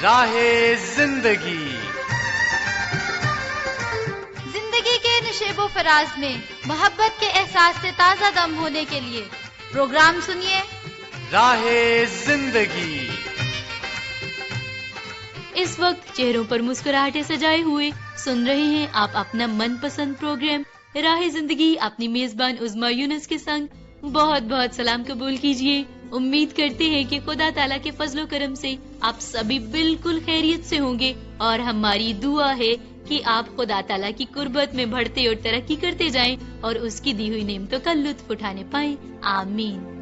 راہ زندگی زندگی کے نشیب و فراز میں محبت کے احساس سے تازہ دم ہونے کے لیے پروگرام سنیے راہ زندگی۔ اس وقت چہروں پر مسکراہٹیں سجائے ہوئے سن رہے ہیں آپ اپنا من پسند پروگرام راہ زندگی اپنی میزبان عظمیٰ یونس کے سنگ۔ بہت بہت سلام قبول کیجئے۔ امید کرتے ہیں کہ خدا تعالیٰ کے فضل و کرم سے آپ سبھی بالکل خیریت سے ہوں گے، اور ہماری دعا ہے کہ آپ خدا تعالیٰ کی قربت میں بڑھتے اور ترقی کرتے جائیں اور اس کی دی ہوئی نعمتوں کا لطف اٹھانے پائیں، آمین۔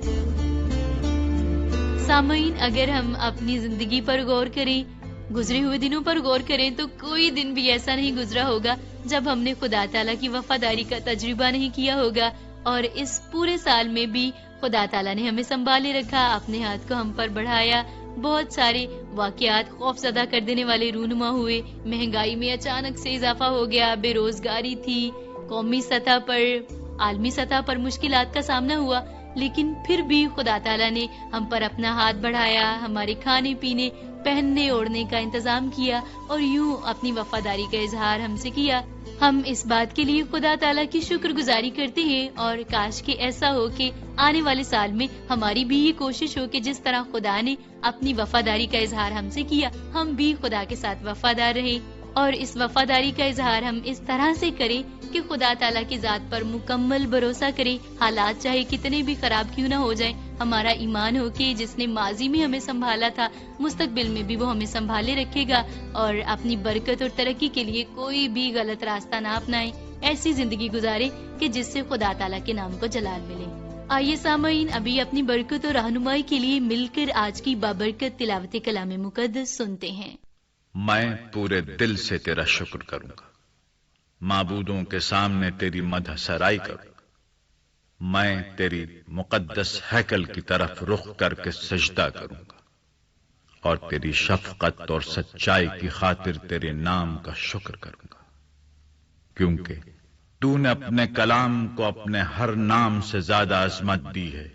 سامعین، اگر ہم اپنی زندگی پر غور کریں، گزرے ہوئے دنوں پر غور کریں، تو کوئی دن بھی ایسا نہیں گزرا ہوگا جب ہم نے خدا تعالیٰ کی وفاداری کا تجربہ نہیں کیا ہوگا، اور اس پورے سال میں بھی خدا تعالیٰ نے ہمیں سنبھالے رکھا، اپنے ہاتھ کو ہم پر بڑھایا۔ بہت سارے واقعات خوف زدہ کر دینے والے رونما ہوئے، مہنگائی میں اچانک سے اضافہ ہو گیا، بے روزگاری تھی، قومی سطح پر، عالمی سطح پر مشکلات کا سامنا ہوا، لیکن پھر بھی خدا تعالیٰ نے ہم پر اپنا ہاتھ بڑھایا، ہمارے کھانے پینے پہننے اوڑھنے کا انتظام کیا، اور یوں اپنی وفاداری کا اظہار ہم سے کیا۔ ہم اس بات کے لیے خدا تعالیٰ کی شکر گزاری کرتے ہیں، اور کاش کہ ایسا ہو کہ آنے والے سال میں ہماری بھی یہ کوشش ہو کہ جس طرح خدا نے اپنی وفاداری کا اظہار ہم سے کیا، ہم بھی خدا کے ساتھ وفادار رہیں، اور اس وفاداری کا اظہار ہم اس طرح سے کریں کہ خدا تعالیٰ کی ذات پر مکمل بھروسہ کریں، حالات چاہے کتنے بھی خراب کیوں نہ ہو جائیں۔ ہمارا ایمان ہو کہ جس نے ماضی میں ہمیں سنبھالا تھا، مستقبل میں بھی وہ ہمیں سنبھالے رکھے گا، اور اپنی برکت اور ترقی کے لیے کوئی بھی غلط راستہ نہ اپنائیں، ایسی زندگی گزارے کہ جس سے خدا تعالیٰ کے نام کو جلال ملے۔ آئیے سامعین، ابھی اپنی برکت اور رہنمائی کے لیے مل کر آج کی بابرکت تلاوت کلام مقدس سنتے ہیں۔ میں پورے دل سے تیرا شکر کروں گا، معبودوں کے سامنے تیری مدح سرائی کروں گا۔ میں تیری مقدس ہیکل کی طرف رخ کر کے سجدہ کروں گا، اور تیری شفقت اور سچائی کی خاطر تیرے نام کا شکر کروں گا، کیونکہ تو نے اپنے کلام کو اپنے ہر نام سے زیادہ عظمت دی ہے۔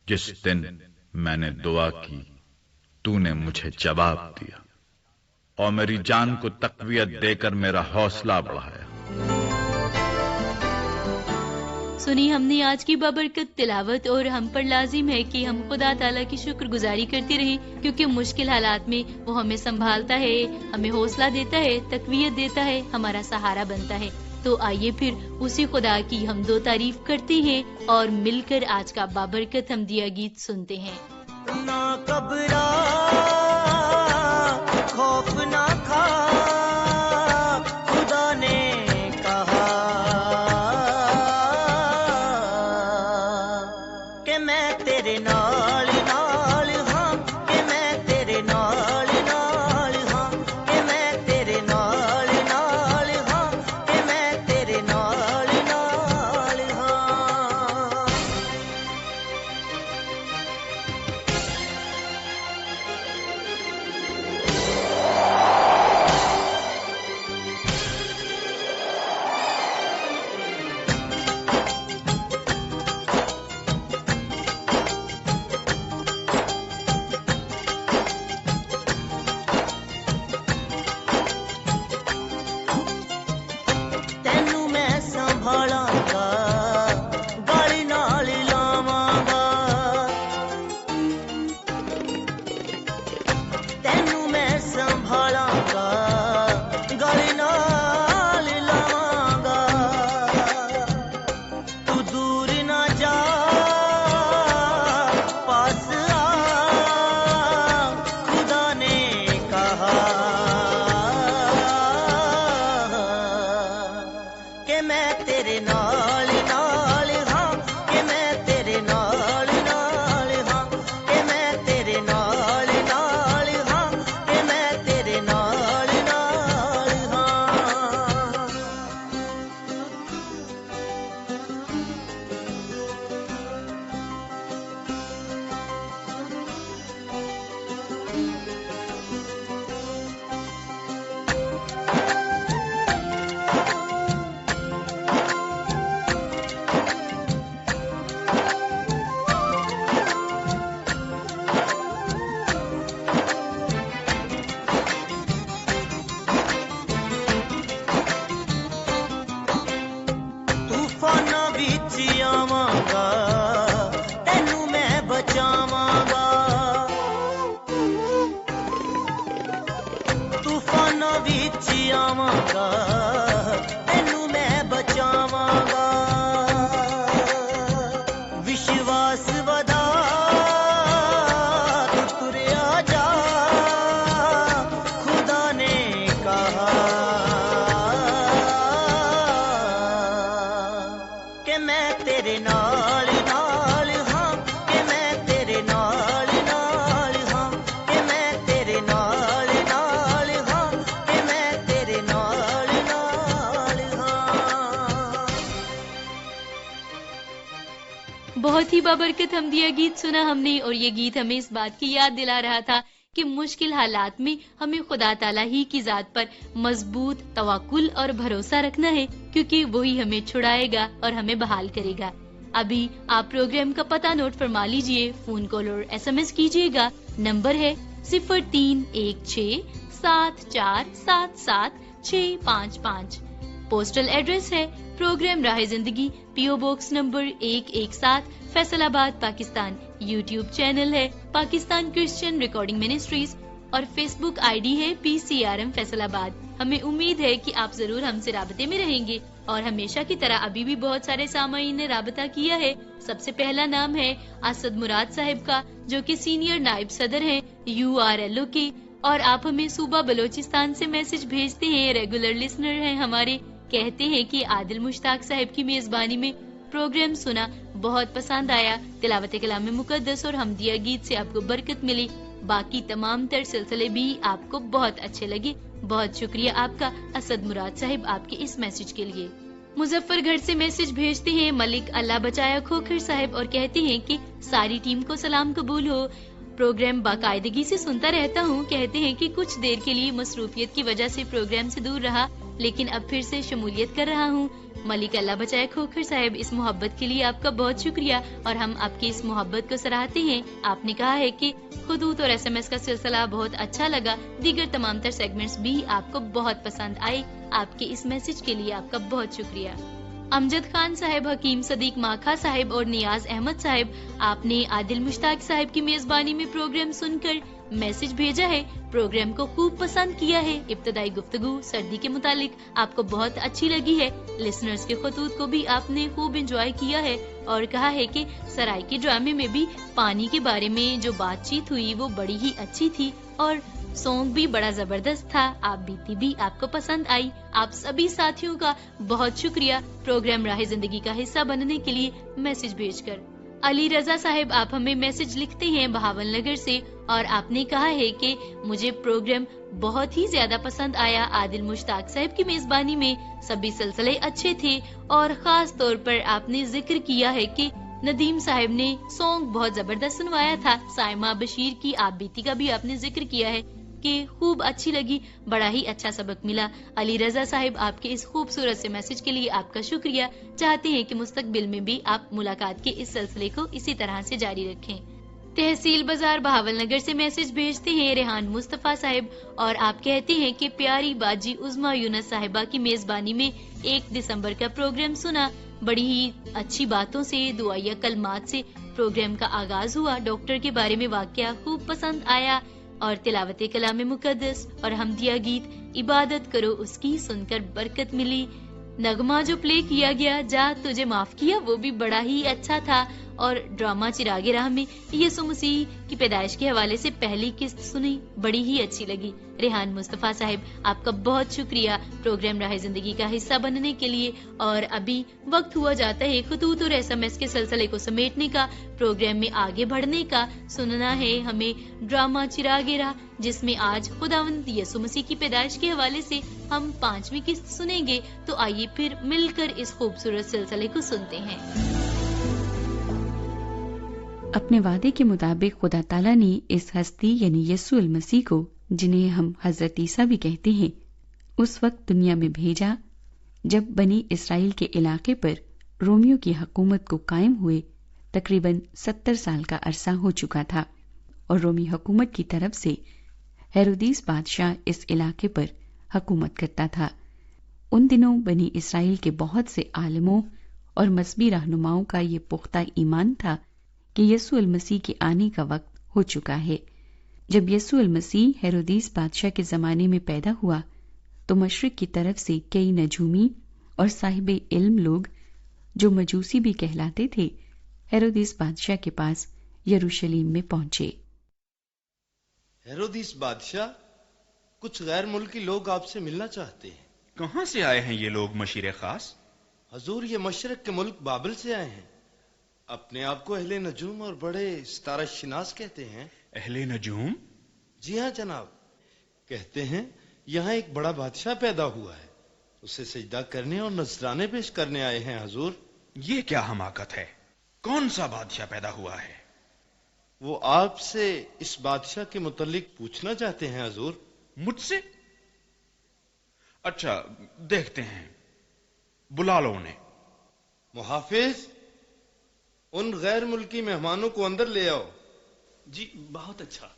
جس دن میں نے دعا کی، تو نے مجھے جواب دیا، اور میری جان کو تقویت دے کر میرا حوصلہ بڑھایا۔ سنی ہم نے آج کی بابرکت تلاوت، اور ہم پر لازم ہے کہ ہم خدا تعالیٰ کی شکر گزاری کرتے رہیں، کیونکہ مشکل حالات میں وہ ہمیں سنبھالتا ہے، ہمیں حوصلہ دیتا ہے، تقویت دیتا ہے، ہمارا سہارا بنتا ہے۔ تو آئیے پھر اسی خدا کی ہم دو تعریف کرتے ہیں، اور مل کر آج کا بابرکت حمدیہ گیت سنتے ہیں۔ نہ گھبرا، خوف نہ کھا، خدا نے کہا کہ میں تیرے نال نال ہاں، کہ میں تیرے نال نال ہاں، کہ میں تیرے نال نال ہاں، کہ میں تیرے نال نال ہاں۔ बस वदा तू तुर आ जा, खुदा ने कहा कि मैं तेरे नाल नाल हां, कि मैं तेरे नाल नाल हां, कि मैं तेरे नाल नाल हां, कि मैं तेरे नाल नाल हां। बहुत ही बाबरकत हमदिया गीत सुना हमने, और ये गीत हमें इस बात की याद दिला रहा था कि मुश्किल हालात में हमें खुदा ताला ही की जात पर मजबूत तवक्कुल और भरोसा रखना है, क्योंकि वही हमें छुड़ाएगा और हमें बहाल करेगा। अभी आप प्रोग्राम का पता नोट फरमा लीजिए, फोन कॉल और SMS कीजिएगा। नंबर है 031674775655। पोस्टल एड्रेस है प्रोग्राम राह जिंदगी, PO box number 117, Faisalabad, Pakistan. YouTube channel है पाकिस्तान क्रिश्चियन रिकॉर्डिंग मिनिस्ट्रीज और फेसबुक ID है PCRM फैसलाबाद। हमें उम्मीद है कि आप जरूर हमसे राबते में रहेंगे, और हमेशा की तरह अभी भी बहुत सारे सामाईन ने राबता किया है। सबसे पहला नाम है असद मुराद साहिब का, जो कि सीनियर नायब सदर हैं URLO के, और आप हमें सूबा बलोचिस्तान से मैसेज भेजते हैं, रेगुलर लिसनर हैं हमारे। कहते हैं कि आदिल मुश्ताक साहिब की मेजबानी में प्रोग्राम सुना, बहुत पसंद आया, तिलावत कलाम मुकद्दस और हमदिया गीत से आपको बरकत मिली, बाकी तमाम तर सिलसिले भी आपको बहुत अच्छे लगे। बहुत शुक्रिया आपका असद मुराद साहिब आपके इस मैसेज के लिए। मुजफ्फरगढ़ से मैसेज भेजते हैं मलिक अल्लाह बचाया खोखर साहिब, और कहते हैं कि सारी टीम को सलाम कबूल हो, प्रोग्राम बाकायदगी से सुनता रहता हूँ। कहते हैं कि कुछ देर के लिए मसरूफियत की वजह से प्रोग्राम से दूर रहा, लेकिन अब फिर से शमूलियत कर रहा हूँ। मलिक अल्लाह बचाए खोखर साहिब, इस मोहब्बत के लिए आपका बहुत शुक्रिया, और हम आपकी इस मोहब्बत को सराहते हैं। आपने कहा है कि खुदूत और SMS का सिलसिला बहुत अच्छा लगा, दीगर तमाम तर सेगमेंट्स भी आपको बहुत पसंद आए। आपके इस मैसेज के लिए आपका बहुत शुक्रिया। अमजद खान साहिब, हकीम सदीक माखा साहिब और नियाज अहमद साहिब, आपने आदिल मुश्ताक साहिब की मेजबानी में प्रोग्राम सुनकर मैसेज भेजा है, प्रोग्राम को खूब पसंद किया है। इब्तदाई गुफ्तगू सर्दी के मुतालिक आपको बहुत अच्छी लगी है, लिसनर्स के खतूत को भी आपने खूब एंजॉय किया है, और कहा है कि सराय के ड्रामे में भी पानी के बारे में जो बातचीत हुई वो बड़ी ही अच्छी थी, और सॉन्ग भी बड़ा जबरदस्त था, आप बीती भी आपको पसंद आई। आप सभी साथियों का बहुत शुक्रिया प्रोग्राम राह जिंदगी का हिस्सा बनने के लिए मैसेज भेजकर। अली रजा साहिब, आप हमें मैसेज लिखते हैं बहावल नगर से, और आपने कहा है कि मुझे प्रोग्राम बहुत ही ज्यादा पसंद आया। आदिल मुश्ताक साहिब की मेजबानी में सभी सिलसिले अच्छे थे, और खास तौर पर आपने जिक्र किया है कि नदीम साहिब ने सॉन्ग बहुत जबरदस्त सुनवाया था। साइमा बशीर की आप बीती का भी आपने जिक्र किया है कि खूब अच्छी लगी, बड़ा ही अच्छा सबक मिला। अली रजा साहिब, आपके इस खूबसूरत से मैसेज के लिए आपका शुक्रिया। चाहते हैं कि मुस्तकबिल में भी आप मुलाकात के इस सिलसिले को इसी तरह से जारी रखें। तहसील बाजार बहावल नगर से मैसेज भेजते हैं रेहान मुस्तफा साहिब, और आप कहते हैं कि प्यारी बाजी उज़मा यूनस साहिबा की मेजबानी में 1 दिसंबर का प्रोग्राम सुना, बड़ी ही अच्छी बातों से, दुआया कलमात से प्रोग्राम का आगाज हुआ। डॉक्टर के बारे में वाकया खूब पसंद आया, और तिलावत कलाम मुकद्दस और हमदिया गीत इबादत करो उसकी सुनकर बरकत मिली। नगमा जो प्ले किया गया जा तुझे माफ किया, वो भी बड़ा ही अच्छा था, और ड्रामा चिरागे राह में यीशु मसीह की पैदाइश के हवाले से पहली किस्त सुनी, बड़ी ही अच्छी लगी। रेहान मुस्तफा साहिब, आपका बहुत शुक्रिया प्रोग्राम राह जिंदगी का हिस्सा बनने के लिए। और अभी वक्त हुआ जाता है खतूत और SMS के सिलसिले को समेटने का, प्रोग्राम में आगे बढ़ने का। सुनना है हमें ड्रामा चिरागे राह, जिसमें आज खुदावंद यीशु मसीह की पैदाइश के हवाले से हम 5वीं किस्त सुनेंगे। तो आइए फिर मिलकर इस खूबसूरत सिलसिले को सुनते हैं। अपने वादे के मुताबिक खुदा ताला ने इस हस्ती यानी यीशु अल मसीह को, जिन्हें हम हजरत ईसा भी कहते हैं, उस वक्त दुनिया में भेजा जब बनी इसराइल के इलाके पर रोमियो की हुकूमत को कायम हुए तकरीबन 70 साल का अरसा हो चुका था, और रोमी हुकूमत की तरफ से हेरोदीस बादशाह इस इलाके पर हुकूमत करता था। उन दिनों बनी इसराइल के बहुत से आलिमों और मजहबी रहनुमाओं का ये पुख्ता ईमान था कि यीशु अल मसीह के आने का वक्त हो चुका है। जब यीशु अल मसीह हेरोदीस बादशाह के जमाने में पैदा हुआ तो मशरिक की तरफ से कई नजूमी और साहिब इल्म लोग, जो मजूसी भी कहलाते थे, हेरोदिस बादशाह के पास यरूशलेम में पहुंचे। हेरोदिस बादशाह, कुछ गैर मुल्की लोग आपसे मिलना चाहते हैं। कहाँ से आए हैं ये लोग मशीर खास? हजूर, ये मशरक के मुल्क बाबिल से आए हैं। अपने आप को अहले नजूम और बड़े सितारा शिनास कहते हैं। अहले नजूम? जी हाँ जनाब। कहते हैं यहाँ एक बड़ा बादशाह पैदा हुआ है, उसे सजदा करने और नजराने पेश करने आए हैं हजूर। ये क्या हमाकत है? कौन सा बादशाह पैदा हुआ है? वो आपसे इस बादशाह के मुतल्लिक पूछना चाहते हैं हजूर। मुझसे? अच्छा, देखते हैं, बुला लो उन्हें। मुहाफिज, उन गैर मुल्की मेहमानों को अंदर ले आओ। जी, बहुत अच्छा।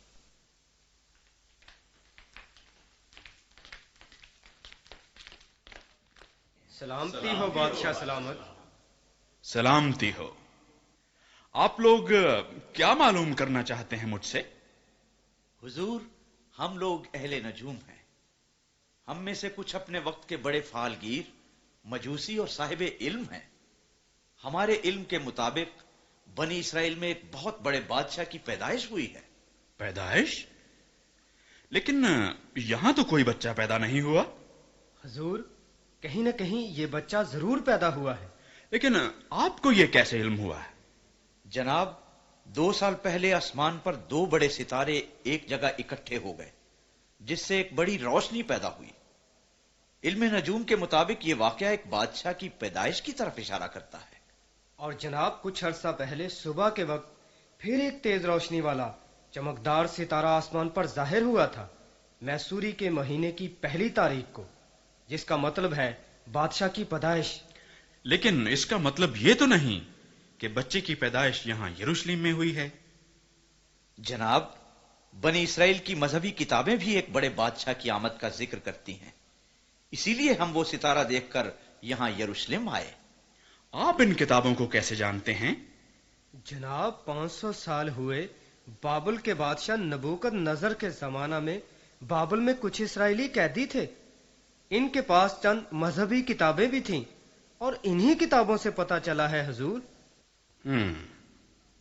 सलामती हो बादशाह सलामत। सलामती हो। आप लोग क्या मालूम करना चाहते हैं मुझसे? हुजूर, हम लोग अहले नजूम हैं। हम में से कुछ अपने वक्त के बड़े फालगीर, मजूसी और साहिब इल्म हैं। हमारे इल्म के मुताबिक बनी इसराइल में एक बहुत बड़े बादशाह की पैदाइश हुई है। पैदाइश? लेकिन यहां तो कोई बच्चा पैदा नहीं हुआ। हुजूर, कहीं न कहीं ये बच्चा जरूर पैदा हुआ है। लेकिन आपको ये कैसे इल्म हुआ है? जनाब, 2 साल पहले आसमान पर 2 बड़े सितारे एक जगह इकट्ठे हो गए, जिससे एक बड़ी रोशनी पैदा हुई। इल्म नजूम के मुताबिक ये वाकया एक बादशाह की पैदाइश की तरफ इशारा करता है। और जनाब, कुछ अरसा पहले सुबह के वक्त फिर एक तेज रोशनी वाला चमकदार सितारा आसमान पर जाहिर हुआ था, मैसूरी के महीने की 1 तारीख को, जिसका मतलब है बादशाह की पैदाइश। लेकिन इसका मतलब ये तो नहीं कि बच्चे की पैदाइश यहां यरूशलेम में हुई है। जनाब, बनी इसराइल की मजहबी किताबें भी एक बड़े बादशाह की आमद का जिक्र करती हैं। इसीलिए हम वो सितारा देखकर यहां यरूशलेम आए। आप इन किताबों को कैसे जानते हैं? जनाब, 500 साल हुए बाबुल के बादशाह नबूकदनजर के जमाना में बाबुल में कुछ इसराइली कैदी थे। इनके पास चंद मजहबी किताबें भी थीं और इन्हीं किताबों से पता चला है हुजूर।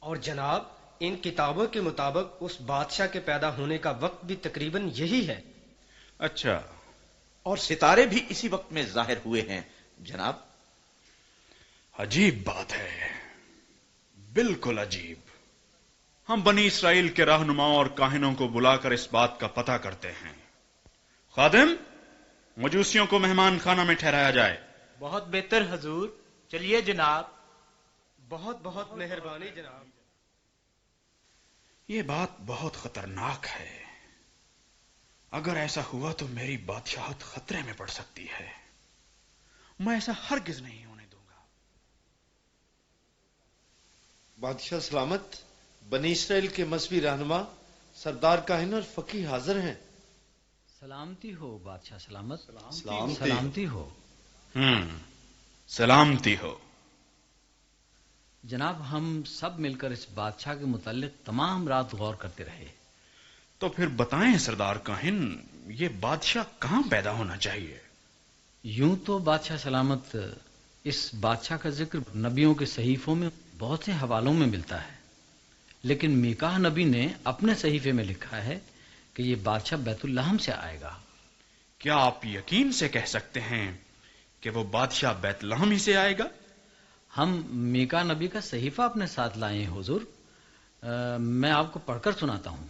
और जनाब, इन किताबों के मुताबिक उस बादशाह के पैदा होने का वक्त भी तकरीबन यही है। अच्छा। और सितारे भी इसी वक्त में जाहिर हुए हैं जनाब। अजीब बात है, बिल्कुल अजीब। हम बनी इसराइल के रहनुमाओं और काहिनों को बुलाकर इस बात का पता करते हैं। खादिम, मजूसियों को मेहमान खाना में ठहराया जाए। बहुत बेहतर हजूर। चलिए जनाब। बहुत बहुत मेहरबानी जनाब। ये बात बहुत खतरनाक है। अगर ऐसा हुआ तो मेरी बादशाहत खतरे में पड़ सकती है। मैं ऐसा हरगिज नहीं होने दूंगा। बादशाह सलामत, बनी इसराइल के मजहबी रहनुमा सरदार काहिन और फकीह हाजिर हैं। सलामती हो बादशाह सलामत। सलामती हो। सलामती हो। जनाब, हम सब मिलकर इस बादशाह के मुतालिक तमाम रात गौर करते रहे। तो फिर बताएं सरदार काहिन, ये बादशाह कहां पैदा होना चाहिए? यूं तो बादशाह सलामत, इस बादशाह का जिक्र नबियों के सहीफों में बहुत से हवालों में मिलता है, लेकिन मीकाह नबी ने अपने सहीफे में लिखा है कि ये बादशाह बैतुल्लहम से आएगा। क्या आप यकीन से कह सकते हैं कि वो बादशाह बैतलहम ही से आएगा? हम मीका नबी का सहीफा अपने साथ लाए हैं हुजूर। मैं आपको पढ़कर सुनाता हूं,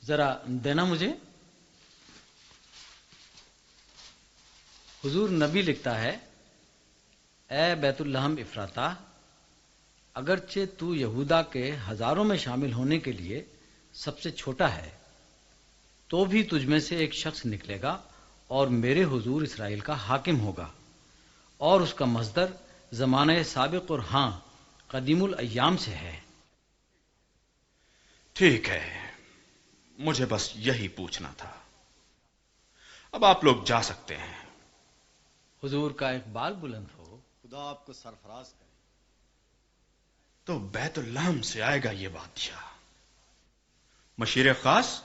जरा देना मुझे। हुजूर, नबी लिखता है, ए बैतुल्लहम इफ्राता, अगरचे तू यहूदा के हजारों में शामिल होने के लिए सबसे छोटा है, तो भी तुझमें से एक शख्स निकलेगा और मेरे हुजूर इसराइल का हाकिम होगा, और उसका मस्दर ज़माने साबिक और हां कदीमुल अय्याम से है। ठीक है, मुझे बस यही पूछना था। अब आप लोग जा सकते हैं। हुजूर का इकबाल बुलंद हो। खुदा आपको सरफराज करे। तो बैतुल्लहम से आएगा ये बादशाह। मशीर खास।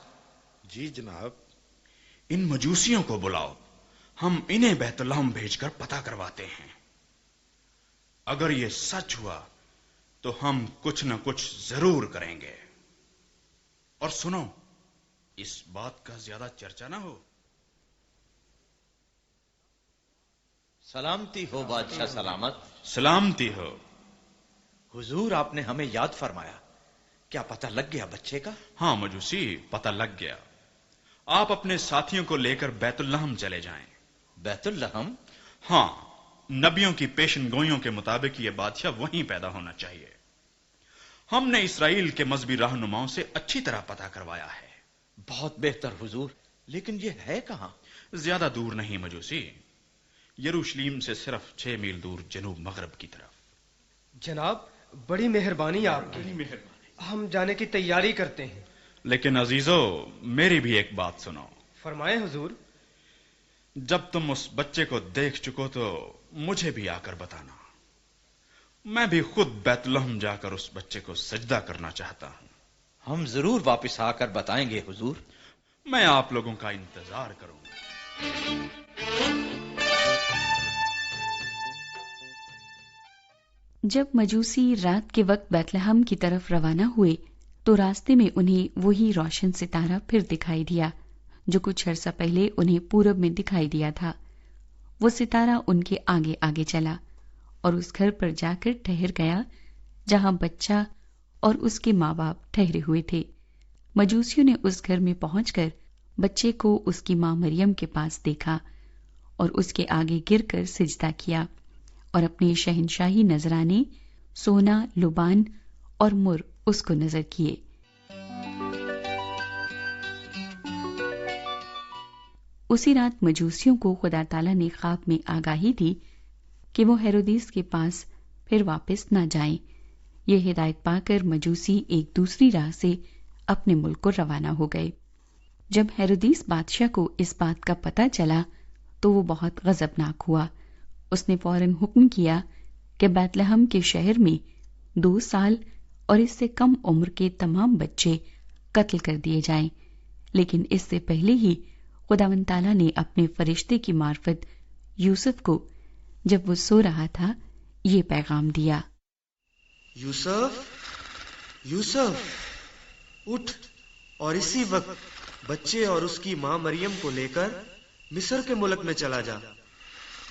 जी जनाब। इन मजूसियों को बुलाओ, हम इन्हें बैतुल्लहम भेजकर पता करवाते हैं। अगर ये सच हुआ تو ہم کچھ نہ کچھ ضرور کریں گے. اور سنو، اس بات کا زیادہ چرچا نہ ہو. سلامتی ہو بادشاہ سلامت. سلامتی ہو. حضور، آپ نے ہمیں یاد فرمایا. کیا پتہ لگ گیا بچے کا؟ ہاں مجوسی، پتہ لگ گیا. آپ اپنے ساتھیوں کو لے کر بیت الحم چلے جائیں. بیت الحم؟ ہاں، نبیوں کی پیشن گوئیوں کے مطابق یہ بادشاہ وہیں پیدا ہونا چاہیے. ہم نے اسرائیل کے مذہبی رہنماؤں سے اچھی طرح پتہ کروایا ہے. بہت بہتر حضور، لیکن یہ ہے کہاں؟ زیادہ دور نہیں مجوسی، یروشلیم سے صرف 6 میل دور جنوب مغرب کی طرف. جناب، بڑی مہربانی آپ کی. ہم جانے کی تیاری کرتے ہیں. لیکن عزیزو، میری بھی ایک بات سنو. فرمائیں حضور. جب تم اس بچے کو دیکھ چکو تو مجھے بھی آ کر بتانا. میں بھی خود بیت الحم جا کر اس بچے کو سجدہ کرنا چاہتا ہوں. ہم ضرور واپس آ کر بتائیں گے حضور. میں آپ لوگوں کا انتظار کروں گا. جب مجوسی رات کے وقت بیت لحم کی طرف روانہ ہوئے تو راستے میں انہیں وہی روشن ستارہ پھر دکھائی دیا جو کچھ عرصہ پہلے انہیں پورب میں دکھائی دیا تھا. وہ ستارہ ان کے آگے آگے چلا اور اس گھر پر جا کر ٹھہر گیا جہاں بچہ اور اس کے ماں باپ ٹھہرے ہوئے تھے. مجوسیوں نے اس گھر میں پہنچ کر بچے کو اس کی ماں مریم کے پاس دیکھا اور اس کے آگے گر کر سجدہ کیا اور اپنے شہنشاہی نذرانے سونا، لبان اور مر اس کو نظر کیے. اسی رات مجوسیوں کو خدا تعالیٰ نے خواب میں آگاہی دی کہ وہ ہیرودیس کے پاس پھر واپس نہ جائیں. یہ ہدایت پا کر مجوسی ایک دوسری راہ سے اپنے ملک کو روانہ ہو گئے. جب ہیرودیس بادشاہ کو اس بات کا پتہ چلا تو وہ بہت غضبناک ہوا. اس نے فوراً حکم کیا کہ بیت لحم کے شہر میں 2 سال اور اس سے کم عمر کے تمام بچے قتل کر دیے جائیں. لیکن اس سے پہلے ہی خداوند تعالیٰ نے اپنے فرشتے کی معرفت یوسف کو جب وہ سو رہا تھا یہ پیغام دیا. یوسف، یوسف، اٹھ اور اسی وقت بچے اور اس کی ماں مریم کو لے کر مصر کے ملک میں چلا جا،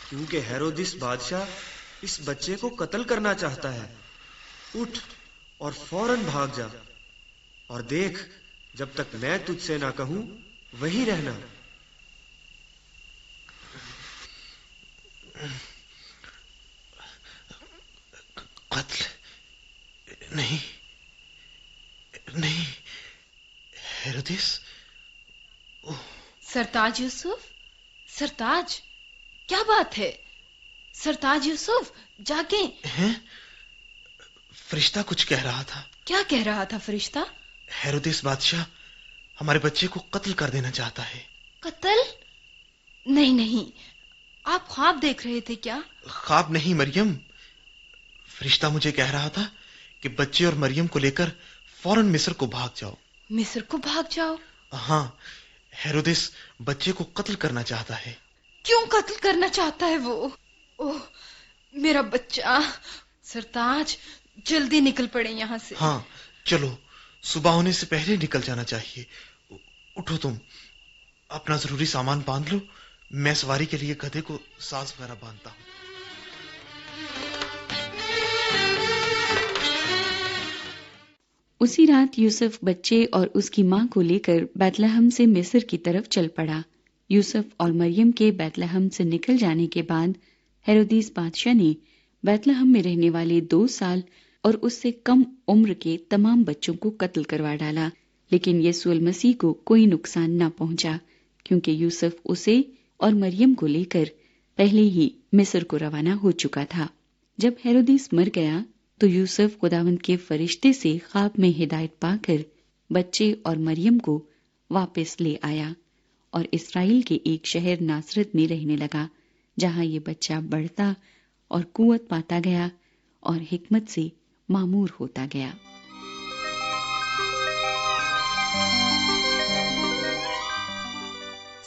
کیونکہ ہیرودس بادشاہ اس بچے کو قتل کرنا چاہتا ہے. اٹھ اور فوراً بھاگ جا، اور دیکھ جب تک میں تجھ سے نہ کہوں وہیں رہنا. قتل نہیں، نہیں ہیرودس. سرتاج یوسف، سرتاج، کیا بات ہے؟ سرتاج یوسف، جاگیں. ہیں؟ فرشتہ کچھ کہہ رہا تھا. کیا کہہ رہا تھا فرشتہ؟ ہیرودس بادشاہ ہمارے بچے کو قتل کر دینا چاہتا ہے. قتل؟ نہیں نہیں، آپ خواب دیکھ رہے تھے کیا؟ خواب نہیں مریم، فرشتہ مجھے کہہ رہا تھا کہ بچے اور مریم کو لے کر فوراً مصر کو بھاگ جاؤ. مصر کو بھاگ جاؤ؟ ہاں، ہیرودس بچے کو قتل کرنا چاہتا ہے. کیوں قتل کرنا چاہتا ہے وہ؟ اوہ میرا بچہ. سرتاج، جلدی نکل پڑے یہاں سے. ہاں چلو، صبح ہونے سے پہلے نکل جانا چاہیے. اٹھو، تم اپنا ضروری سامان باندھ لو، میں سواری کے لیے گدھے کو ساز وغیرہ باندھتا ہوں. اسی رات یوسف بچے اور اس کی ماں کو لے کر بیت لحم سے مصر کی طرف چل پڑا. یوسف اور مریم کے بیت لحم سے نکل جانے کے بعد ہیرودیس بادشاہ نے بیت لحم میں رہنے والے 2 سال اور اس سے کم عمر کے تمام بچوں کو قتل کروا ڈالا. لیکن یسوع المسیح کو کوئی نقصان نہ پہنچا کیونکہ یوسف اسے اور مریم کو لے کر پہلے ہی مصر کو روانہ ہو چکا تھا. جب ہیرودیس مر گیا تو یوسف خداوند کے فرشتے سے خواب میں ہدایت پا کر بچے اور مریم کو واپس لے آیا اور اسرائیل کے ایک شہر ناصرت میں رہنے لگا جہاں یہ بچہ بڑھتا اور قوت پاتا گیا اور حکمت سے معمور ہوتا گیا.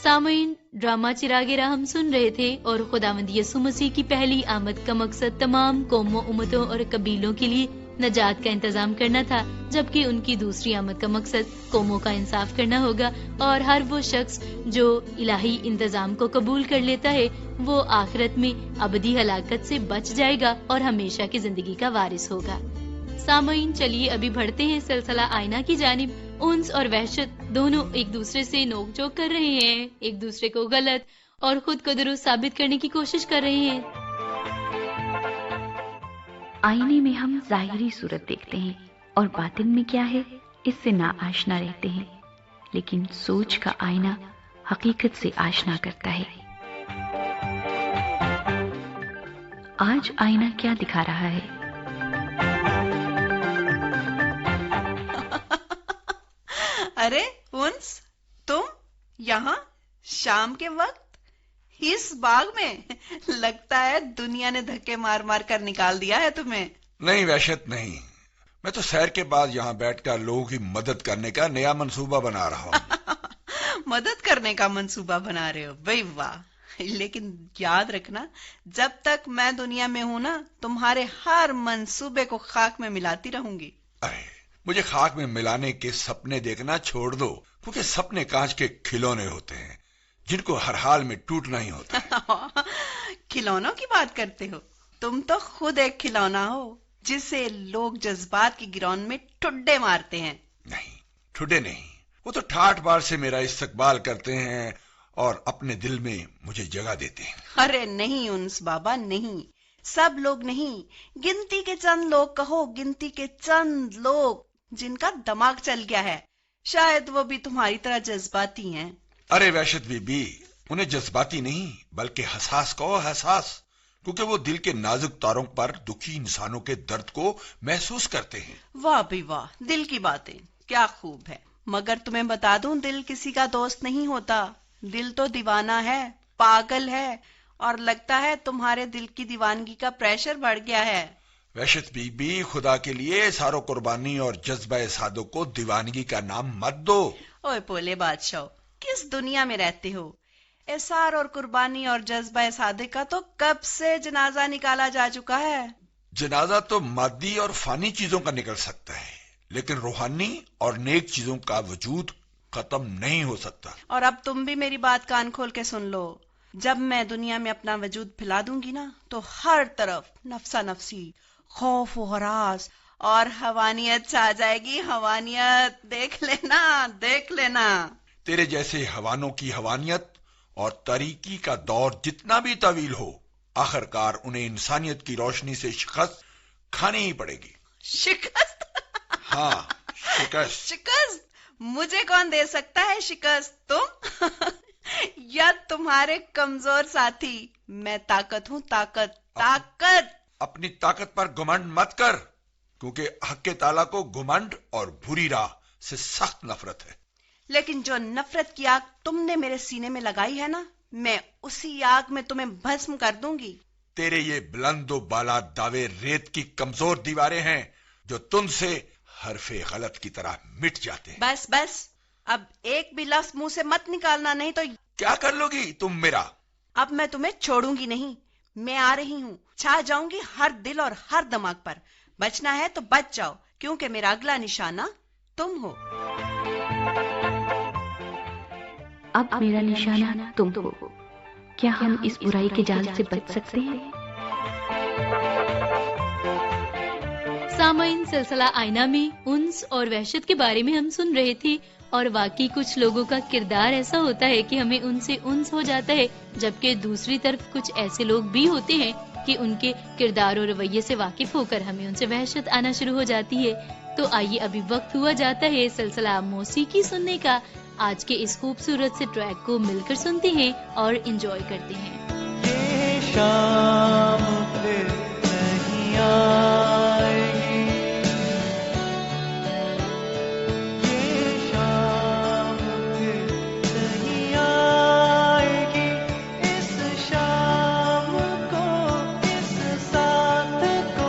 سامعین، ڈرامہ چراغ راہ ہم سن رہے تھے اور خداوند یسوع مسیح کی پہلی آمد کا مقصد تمام قوموں، امتوں اور قبیلوں کے لیے نجات کا انتظام کرنا تھا، جبکہ ان کی دوسری آمد کا مقصد قوموں کا انصاف کرنا ہوگا، اور ہر وہ شخص جو الہی انتظام کو قبول کر لیتا ہے وہ آخرت میں ابدی ہلاکت سے بچ جائے گا اور ہمیشہ کی زندگی کا وارث ہوگا۔ سامعین، چلیے ابھی بڑھتے ہیں سلسلہ آئینہ کی جانب۔ انس اور وحشت دونوں ایک دوسرے سے نوک جھوک کر رہے ہیں، ایک دوسرے کو غلط اور خود کو درست ثابت کرنے کی کوشش کر رہے ہیں۔ آئینے میں ہم ظاہری صورت دیکھتے ہیں اور باطن میں کیا ہے اس سے نا آشنا رہتے ہیں، لیکن سوچ کا آئینہ حقیقت سے آشنا کرتا ہے۔ آج آئینہ کیا دکھا رہا ہے؟ ارے انس، تم یہاں شام کے وقت اس باغ میں؟ لگتا ہے دنیا نے دھکے مار مار کر نکال دیا ہے تمہیں۔ نہیں وحشت، نہیں، میں تو سیر کے بعد یہاں بیٹھ کر لوگوں کی مدد کرنے کا نیا منصوبہ بنا رہا ہوں۔ مدد کرنے کا منصوبہ بنا رہے ہو؟ بھائی واہ، لیکن یاد رکھنا جب تک میں دنیا میں ہوں نا، تمہارے ہر منصوبے کو خاک میں ملاتی رہوں گی۔ ارے مجھے خاک میں ملانے کے سپنے دیکھنا چھوڑ دو، کیونکہ سپنے کانچ کے کھلونے ہوتے ہیں جن کو ہر حال میں ٹوٹنا ہی ہوتا ہے۔ کھلونوں کی بات کرتے ہو؟ تم تو خود ایک کھلونا ہو جسے لوگ جذبات کی گراؤنڈ میں ٹھڈے مارتے ہیں۔ نہیں، ٹھڈے نہیں، وہ تو ٹھاٹ بار سے میرا استقبال کرتے ہیں اور اپنے دل میں مجھے جگہ دیتے ہیں۔ ارے نہیں انس بابا، نہیں، سب لوگ نہیں، گنتی کے چند لوگ کہو، گنتی کے چند لوگ جن کا دماغ چل گیا ہے، شاید وہ بھی تمہاری طرح جذباتی ہیں۔ ارے وحشت بی بی، انہیں جذباتی نہیں بلکہ حساس کہو، حساس، کیونکہ وہ دل کے نازک تاروں پر دکھی انسانوں کے درد کو محسوس کرتے ہیں۔ واہ بھی واہ، دل کی باتیں کیا خوب ہے، مگر تمہیں بتا دوں دل کسی کا دوست نہیں ہوتا، دل تو دیوانہ ہے، پاگل ہے، اور لگتا ہے تمہارے دل کی دیوانگی کا پریشر بڑھ گیا ہے۔ وحشت بی بی، خدا کے لیے اظہار قربانی اور جذبہ صادق کو دیوانگی کا نام مت دو۔ اوے بولے بادشاہ، کس دنیا میں رہتے ہو؟ اثار اور قربانی اور جذبہ صادق کا تو کب سے جنازہ نکالا جا چکا ہے۔ جنازہ تو مادی اور فانی چیزوں کا نکل سکتا ہے، لیکن روحانی اور نیک چیزوں کا وجود ختم نہیں ہو سکتا۔ اور اب تم بھی میری بات کان کھول کے سن لو، جب میں دنیا میں اپنا وجود پھیلا دوں گی نا، تو ہر طرف نفسا نفسی، خوف و ہراس اور حوانیت چھا جائے گی، حوانیت، دیکھ لینا، دیکھ لینا۔ تیرے جیسے حوانوں کی حوانیت اور تاریکی کا دور جتنا بھی طویل ہو، آخر کار انہیں انسانیت کی روشنی سے شکست کھانی ہی پڑے گی۔ شکست؟ ہاں، شکست۔ شکست مجھے کون دے سکتا ہے شکست؟ تم یا تمہارے کمزور ساتھی؟ میں طاقت ہوں، طاقت، طاقت۔ اپنی طاقت پر گھمنڈ مت کر، کیونکہ حق تعالیٰ کو گھمنڈ اور بری راہ سے سخت نفرت ہے۔ لیکن جو نفرت کی آگ تم نے میرے سینے میں لگائی ہے نا، میں اسی آگ میں تمہیں بھسم کر دوں گی۔ تیرے یہ بلند و بالا دعوے ریت کی کمزور دیواریں ہیں جو تم سے حرف غلط کی طرح مٹ جاتے ہیں۔ بس بس، اب ایک بھی لفظ منہ سے مت نکالنا، نہیں تو کیا کر لو گی تم میرا؟ اب میں تمہیں چھوڑوں گی نہیں، میں آ رہی ہوں، چھا جاؤں گی ہر دل اور ہر دماغ پر۔ بچنا ہے تو بچ جاؤ، کیونکہ میرا اگلا نشانہ تم ہو۔ اب میرا نشانہ تم ہو، کیا ہم اس برائی کے جال سے بچ سکتے ہیں؟ سامعین، سلسلہ آئینہ میں انس اور وحشت کے بارے میں ہم سن رہے تھے، اور واقعی کچھ لوگوں کا کردار ایسا ہوتا ہے کہ ہمیں ان سے انس ہو جاتا ہے، جبکہ دوسری طرف کچھ ایسے لوگ بھی ہوتے ہیں کہ ان کے کردار اور رویے سے واقف ہو کر ہمیں ان سے وحشت آنا شروع ہو جاتی ہے۔ تو آئیے ابھی وقت ہوا جاتا ہے سلسلہ موسیقی سننے کا۔ آج کے اس خوبصورت سے ٹریک کو مل کر سنتے ہیں اور انجوائے کرتے ہیں۔ یہ شام پھر نہیں آئے گی، یہ شام پھر نہیں آئے گی، اس شام کو، اس ساتھ کو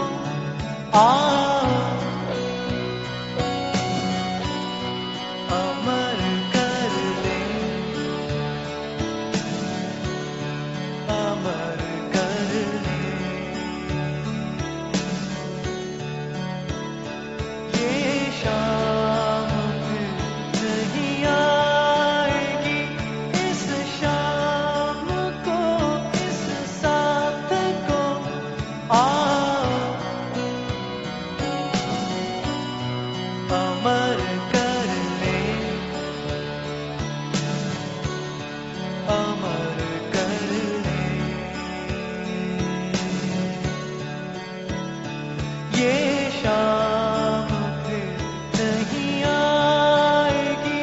امر کر لیں، امر کر لیں۔ अमर कर ले, अमर कर ले। ये शाम फिर नहीं आएगी,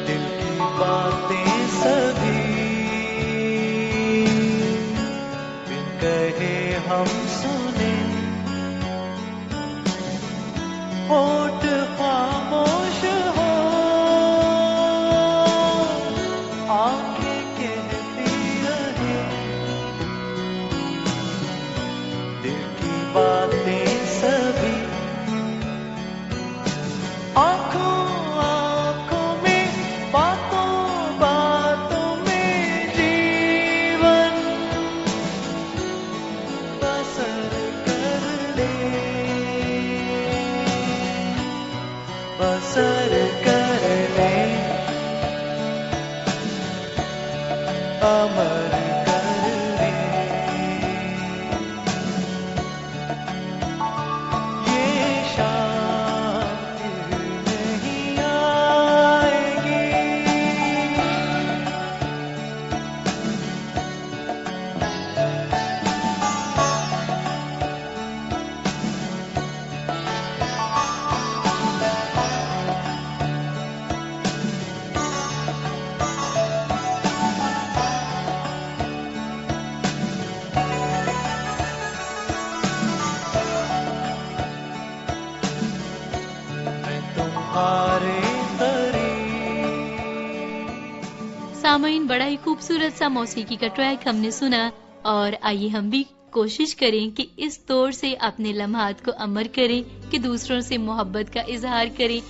दिल की बातें सभी बिन कहे हम सुने, होठ खामोश हो, आंखें कहती रहे, दिल की बातें सभी आंखों आंखों में, बातों बातों में जीवन बसर कर ले, बसर कर ले, अमर कर ले। ये शाम फिर नहीं आएगी, तुम्हारे सामईन, बड़ा ही खूबसूरत सा मौसीकी का ट्रैक हमने सुना, और आइए हम भी कोशिश करें कि इस तौर से अपने लम्हात को अमर करें कि दूसरों से मोहब्बत का इजहार करें,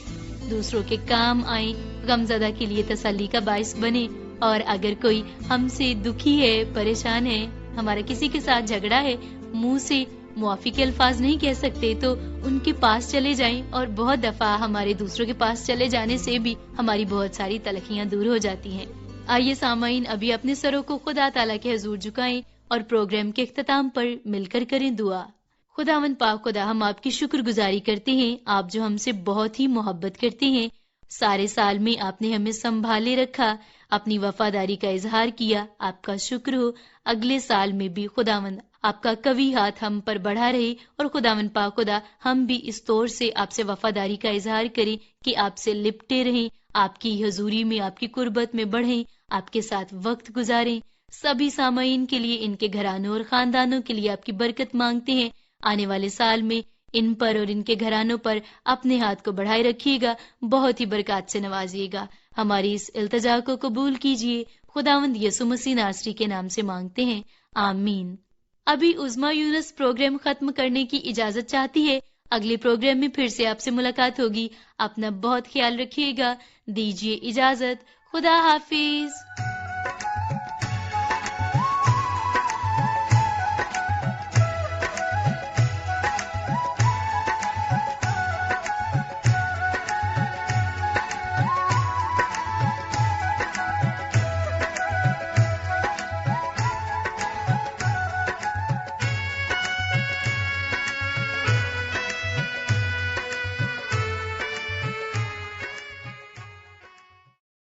दूसरों के काम आए, गमज़दा के लिए तसल्ली का बाइस बने। और अगर कोई हमसे दुखी है, परेशान है, हमारा किसी के साथ झगड़ा है, मुंह से मुआफी के अल्फाज नहीं कह सकते, तो उनके पास चले जाएं। और बहुत दफा हमारे दूसरों के पास चले जाने से भी हमारी बहुत सारी तलखियां दूर हो जाती हैं। आइए सामाइन, अभी अपने सरों को खुदा ताला के हुजूर झुकाएं और प्रोग्राम के इख्तिताम पर मिलकर करें दुआ। खुदावंद पाक खुदा, हम आपकी शुक्रगुजारी करते हैं, आप जो हमसे बहुत ही मोहब्बत करते हैं। सारे साल में आपने हमें संभाले रखा, अपनी वफादारी का इजहार किया, आपका शुक्र हो। अगले साल में भी खुदावंद आपका कवी हाथ हम पर बढ़ा रहे, और खुदावंद पाक खुदा, हम भी इस तौर से आपसे वफादारी का इजहार करें कि आपसे लिपटे रहें, आपकी हजूरी में, आपकी कुर्बत में बढ़ें, आपके साथ वक्त गुजारें। सभी सामाईन के लिए, इनके घरानों और खानदानों के लिए आपकी बरकत मांगते हैं। आने वाले साल में इन पर और इनके घरानों पर अपने हाथ को बढ़ाए रखिएगा, बहुत ही बरकत से नवाजिएगा। हमारी इस इल्तिजा को कबूल कीजिए, खुदावंद यसु मसीह नासरी के नाम से मांगते हैं, आमीन। अभी उज़्मा यूनुस प्रोग्राम खत्म करने की इजाजत चाहती है। अगले प्रोग्राम में फिर से आपसे मुलाकात होगी। अपना बहुत ख्याल रखिएगा, दीजिए इजाजत, खुदा हाफिज।